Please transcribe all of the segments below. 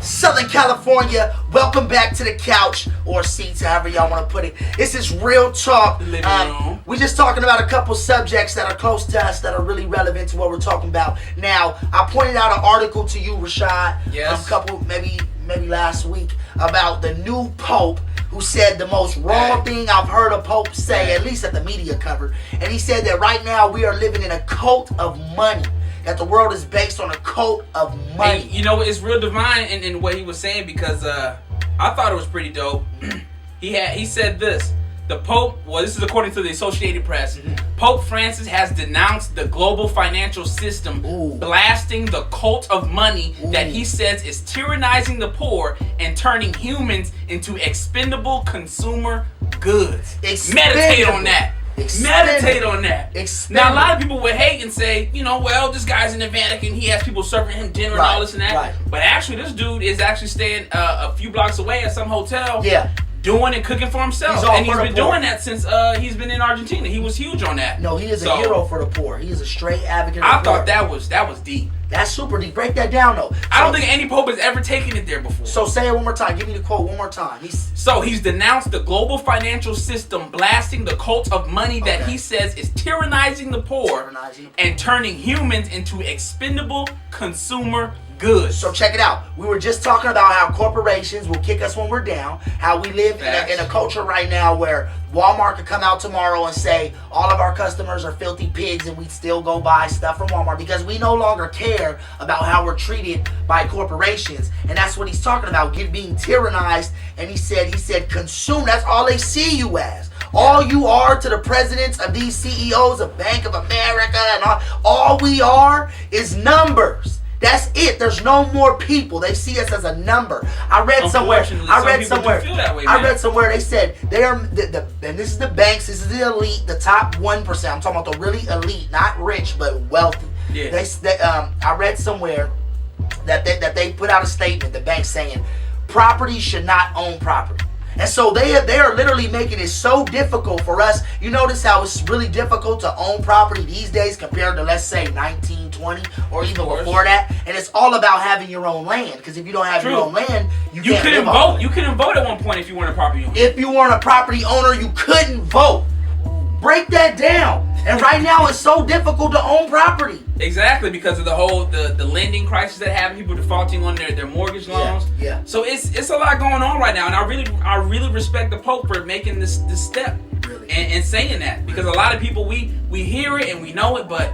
Southern California, welcome back to the couch or seats, however y'all want to put it. This is Real Talk. We're just talking about a couple subjects that are close to us that are really relevant to what we're talking about. Now, I pointed out an article to you, Rashad, yes. a couple, maybe last week, about the new Pope who said the most wrong thing I've heard a Pope say, at least at the media cover. And he said that right now we are living in a cult of money. That the world is based on a cult of money. And, you know, it's real divine in what he was saying because I thought it was pretty dope. He said this. The Pope, well, this is according to the Associated Press. Pope Francis has denounced the global financial system, blasting the cult of money that he says is tyrannizing the poor and turning humans into expendable consumer goods. Meditate on that. Meditate on that. Now, a lot of people would hate and say, you know, well, this guy's in the Vatican. He has people serving him dinner and all this and that. Right. But actually, this dude is actually staying a few blocks away at some hotel. Yeah. Doing and cooking for himself. And he's been doing that since he's been in Argentina. He was huge on that. No, he is a hero for the poor. He is a straight advocate of the poor. I thought that was deep. That's super deep. Break that down, though. I don't think any pope has ever taken it there before. So say it one more time. Give me the quote one more time. He's denounced the global financial system, blasting the cult of money that he says is tyrannizing the poor and turning humans into expendable consumer goods. So check it out. We were just talking about how corporations will kick us when we're down. How we live in a culture right now where Walmart could come out tomorrow and say all of our customers are filthy pigs, and we still go buy stuff from Walmart because we no longer care about how we're treated by corporations. And that's what he's talking about, being tyrannized. And he said consume. That's all they see you as. All you are to the presidents of these CEOs of Bank of America and all we are is numbers. That's it. There's no more people. They see us as a number. I read somewhere. They said they are and this is the banks. This is the elite, the top 1%. I'm talking about the really elite, not rich but wealthy. Yeah. I read somewhere that they put out a statement. The bank saying property should not own property. And so they are literally making it so difficult for us. You notice how it's really difficult to own property these days compared to, let's say, 1920 or even before that. And it's all about having your own land. Because if you don't have your own land, you can't couldn't vote. You couldn't vote at one point if you weren't a property owner. If you weren't a property owner, you couldn't vote. Break that down. And right now, it's so difficult to own property. Exactly, because of the whole the lending crisis that happened, people defaulting on their mortgage loans. Yeah. So it's a lot going on right now, and I really respect the Pope for making this step and saying that, because a lot of people we hear it and we know it, but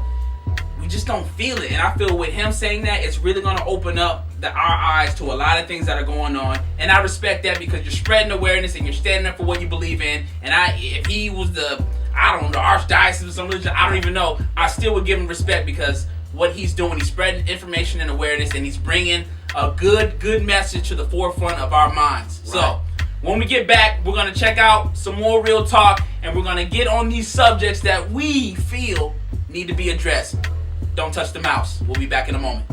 we just don't feel it. And I feel with him saying that, it's really going to open up our eyes to a lot of things that are going on. And I respect that because you're spreading awareness and you're standing up for what you believe in. And if he was the archdiocese or some religion, I don't even know, I still would give him respect because what he's doing, he's spreading information and awareness, and he's bringing a good message to the forefront of our minds. Right. So when we get back, we're going to check out some more Real Talk, and we're going to get on these subjects that we feel need to be addressed. Don't touch the mouse. We'll be back in a moment.